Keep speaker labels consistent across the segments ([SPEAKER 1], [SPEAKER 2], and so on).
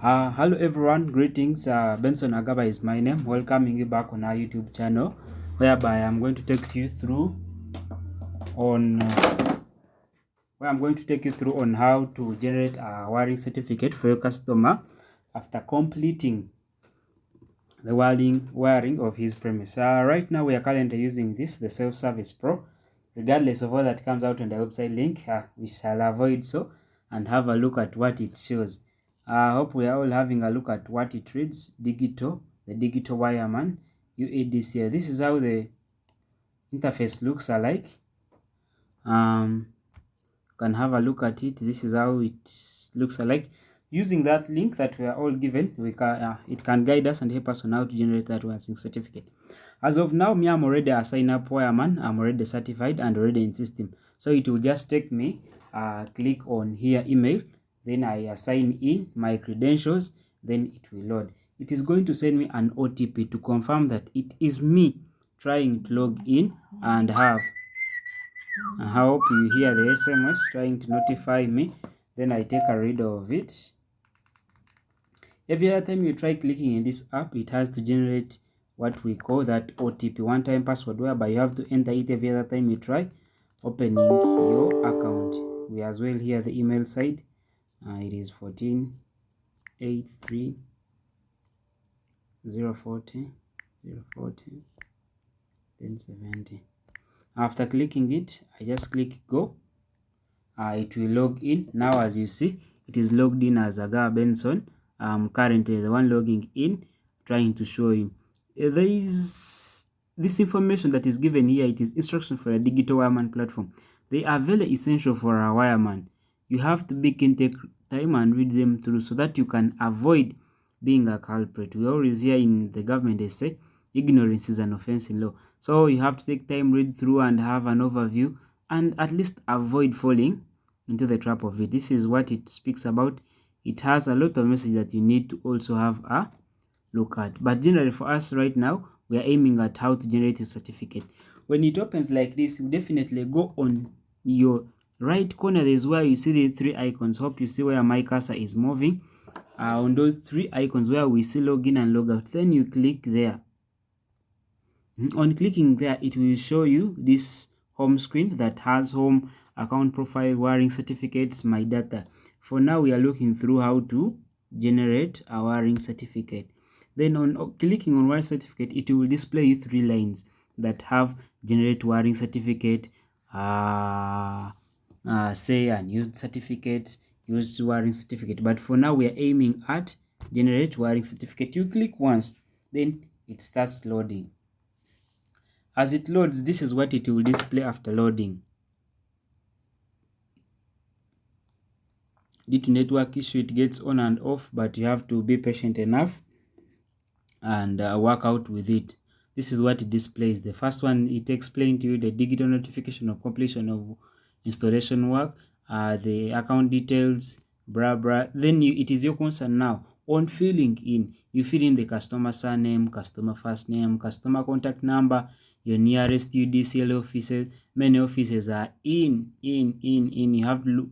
[SPEAKER 1] Hello everyone, greetings. Benson Agaba is my name. Welcoming you back on our YouTube channel, whereby I'm going to take you through on how to generate a wiring certificate for your customer after completing the wiring of his premise. Right now we are currently using the Self-Service Pro. Regardless of what that comes out on the website link, we shall avoid so and have a look at what it shows. I hope we are all having a look at what it reads. The digital wireman UADC. This is how the interface looks like. You can have a look at it. This is how it looks like. Using that link that we are all given, it can guide us and help us on how to generate that wiring certificate. As of now, I'm already a sign up wireman. I'm already certified and already in system. So it will just take me click on here email, then I assign in my credentials, then it will load. It is going to send me an OTP to confirm that it is me trying to log in, and I hope you hear the SMS trying to notify me. Then I take a read of it. Every other time you try clicking in this app, it has to generate what we call that OTP, one-time password, whereby you have to enter it every other time you try opening your account. We as well hear the email side. It is 1483 040 040 then 70. After clicking it, I just click go. It will log in. Now as you see, it is logged in as Aga Benson. I'm currently the one logging in, trying to show you. There is this information that is given here. It is instruction for a digital wireman platform. They are very essential for a wireman. You have to take time and read them through so that you can avoid being a culprit. We always hear in the government they say ignorance is an offense in law. So you have to take time, read through, and have an overview, and at least avoid falling into the trap of it. This is what it speaks about. It has a lot of message that you need to also have a look at. But generally for us right now, we are aiming at how to generate a certificate. When it opens like this, you definitely go on your right corner. There is where you see the three icons. Hope you see where my cursor is moving. On those three icons where we see login and log out, then you click there. On clicking there, it will show you this home screen that has home, account profile, wiring certificates, my data. For now, we are looking through how to generate a wiring certificate. Then on clicking on wiring certificate, it will display you three lines that have generate wiring certificate, say unused certificate, used wiring certificate. But for now, we are aiming at generate wiring certificate. You click once, then it starts loading. As it loads, this is what it will display after loading. Due to network issue, it gets on and off, but you have to be patient enough and work out with it. This is what it displays. The first one, it explains to you the digital notification of completion of installation work, the account details, blah blah. Then it is your concern now on filling in. You fill in the customer surname, customer first name, customer contact number, your nearest UDCL offices. Many offices are in. You have to look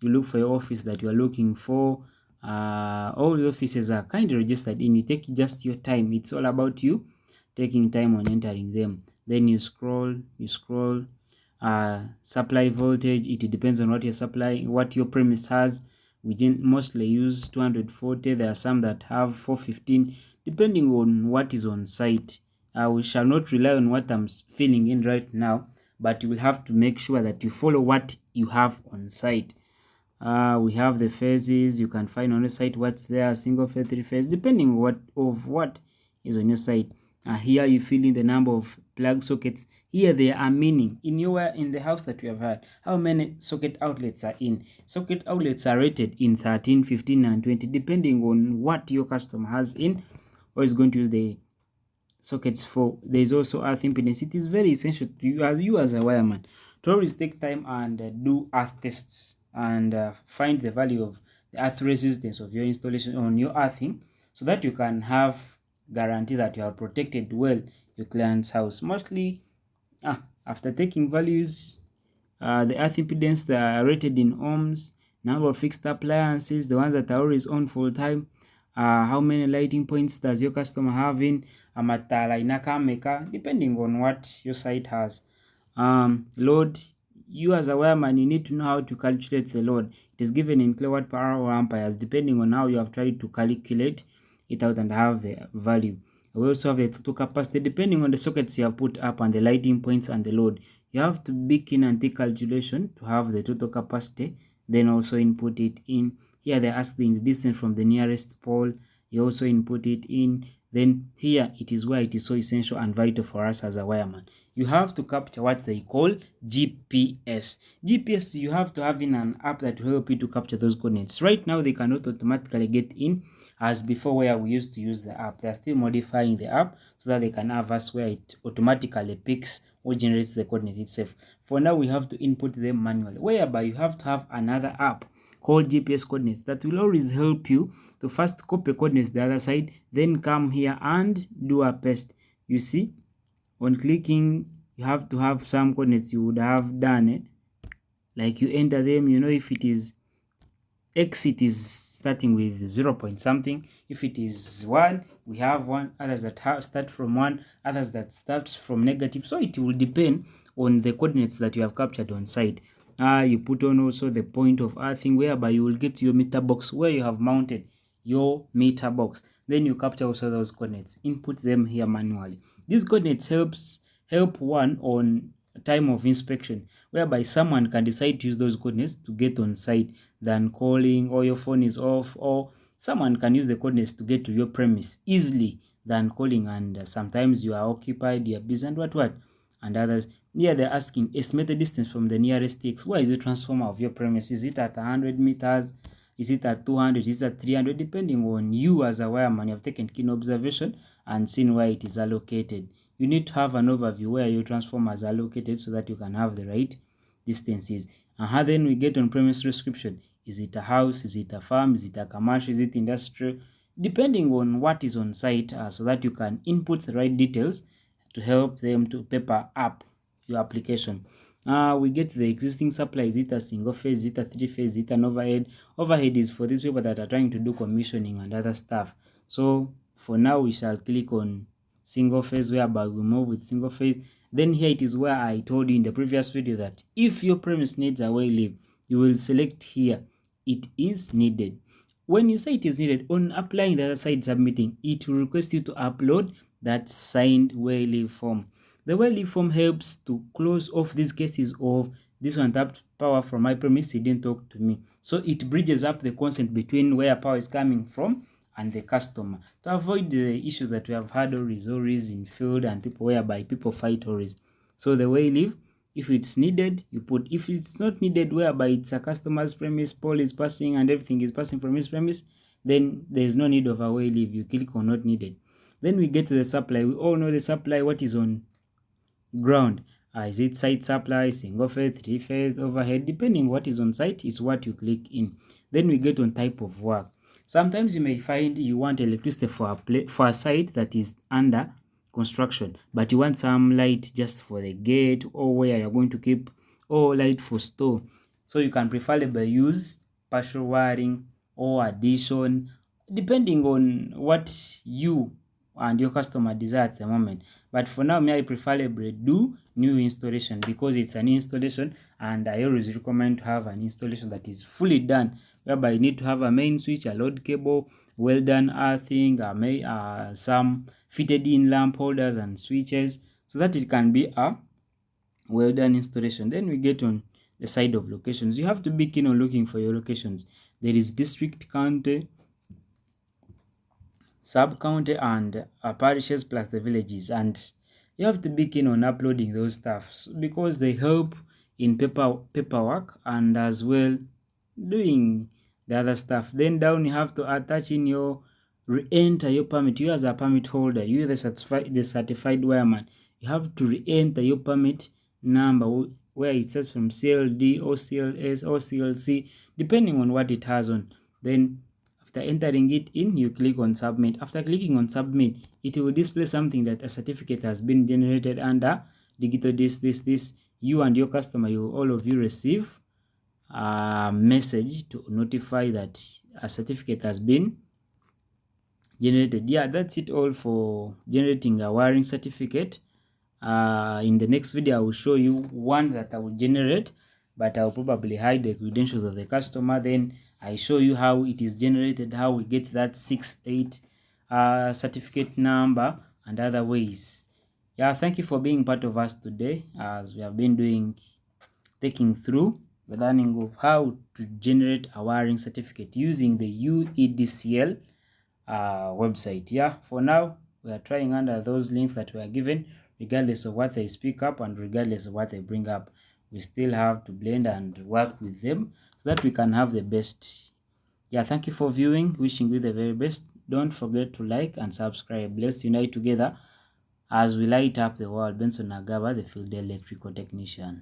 [SPEAKER 1] you look for your office that you are looking for. All the offices are kind of registered in. You take just your time. It's all about you taking time on entering them. Then you scroll. Supply voltage, it depends on what you're supplying, what your premise has. We mostly use 240. There are some that have 415, depending on what is on site. We shall not rely on what I'm filling in right now, but you will have to make sure that you follow what you have on site. We have the phases. You can find on the site what's there, single phase, three phase, depending on what is on your site. Here you fill in the number of plug sockets. Here there are meaning in the house that you have had. How many socket outlets are in? Socket outlets are rated in 13, 15, and 20, depending on what your customer has in or is going to use the sockets for. There is also earth impedance. It is very essential to you as a wireman to always take time and do earth tests and find the value of the earth resistance of your installation on your earthing, so that you can have guarantee that you have protected well your client's house. Mostly after taking values, the earth impedance, they are rated in ohms, number of fixed appliances, the ones that are always on full time, how many lighting points does your customer have in, amatala inakameka, depending on what your site has. Load, you as a wireman, you need to know how to calculate the load. It is given in kilowatt per hour or amperes, depending on how you have tried to calculate it out and have the value. We also have the total capacity, depending on the sockets you have put up and the lighting points and the load. You have to be keen and take calculation to have the total capacity, then also input it in. Here they're asking the distance from the nearest pole. You also input it in. Then here it is where it is so essential and vital for us as a wireman. You have to capture what they call GPS. GPS, you have to have in an app that will help you to capture those coordinates. Right now, they cannot automatically get in as before where we used to use the app. They are still modifying the app so that they can have us where it automatically picks or generates the coordinate itself. For now, we have to input them manually, whereby you have to have another app called GPS coordinates that will always help you to first copy coordinates the other side, then come here and do a paste. You see, on clicking, you have to have some coordinates you would have done, like you enter them, you know, if it is X, it is starting with 0 point something. If it is 1, we have 1, others that start from 1, others that start from negative. So it will depend on the coordinates that you have captured on site. You put on also the point of earthing, whereby you will get your meter box where you have mounted your meter box. Then you capture also those coordinates, input them here manually. These coordinates help one on time of inspection, whereby someone can decide to use those coordinates to get on site than calling, or your phone is off, or someone can use the coordinates to get to your premise easily than calling, and sometimes you are occupied, you are busy, and what and others. Here they're asking estimate the distance from the nearest X. Where is the transformer of your premise? Is it at 100 meters? Is it at 200? Is it at 300? Depending on you as a wireman, you have taken keen observation and seen where it is allocated. You need to have an overview where your transformers are located so that you can have the right distances. And then we get on premise description. Is it a house? Is it a farm? Is it a commercial? Is it industrial? Depending on what is on site, so that you can input the right details to help them to paper up your application. We get the existing supply. Is it a single phase? Is it a 3-phase? Is it an overhead? Overhead is for these people that are trying to do commissioning and other stuff. So for now, we shall click on single phase, whereby we move with single phase. Then here it is where I told you in the previous video that if your premise needs a way leave, you will select here, it is needed. When you say it is needed, on applying the other side submitting, it will request you to upload that signed way leave form. The way leave form helps to close off these cases of this one tapped power from my premise, he didn't talk to me. So it bridges up the consent between where power is coming from and the customer, to avoid the issues that we have had always in field and people, whereby people fight always. So the way leave, if it's needed, you put. If it's not needed, whereby it's a customer's premise, pole is passing and everything is passing from his premise, then there is no need of a way leave. You click on not needed. Then we get to the supply. We all know the supply, what is on ground. Is it site supply, single phase, 3-phase, overhead? Depending what is on site is what you click in. Then we get on type of work. Sometimes you may find you want electricity for a site that is under construction, but you want some light just for the gate or where you're going to keep, or light for store. So you can preferably use partial wiring or addition, depending on what you and your customer desire at the moment. But for now, I preferably do new installation because it's an installation, and I always recommend to have an installation that is fully done, whereby you need to have a main switch, a load cable, well done earthing, some fitted in lamp holders and switches, so that it can be a well done installation. Then we get on the side of locations. You have to be keen on looking for your locations. There is district, county, sub-county, and parishes plus the villages, and you have to be keen on uploading those stuff because they help in paperwork and as well doing the other stuff. Then down you have to attach in your re-enter your permit. You as a permit holder, you the certified wireman, you have to re-enter your permit number where it says from CLD or CLS or CLC, depending on what it has on. Then after entering it in, you click on submit. After clicking on submit, it will display something that a certificate has been generated under digital this. You and your customer, all of you receive message to notify that a certificate has been generated. Yeah, that's it all for generating a wiring certificate. In the next video I will show you one that I will generate, but I'll probably hide the credentials of the customer. Then I show you how it is generated, how we get that 68 certificate number, and other ways. Yeah, thank you for being part of us today, as we have been taking through the learning of how to generate a wiring certificate using the UEDCL website. Yeah, for now we are trying under those links that were given. Regardless of what they speak up and regardless of what they bring up, we still have to blend and work with them so that we can have the best. Yeah, thank you for viewing. Wishing you the very best. Don't forget to like and subscribe. Let's unite together as we light up the world. Benson Agaba, the field electrical technician.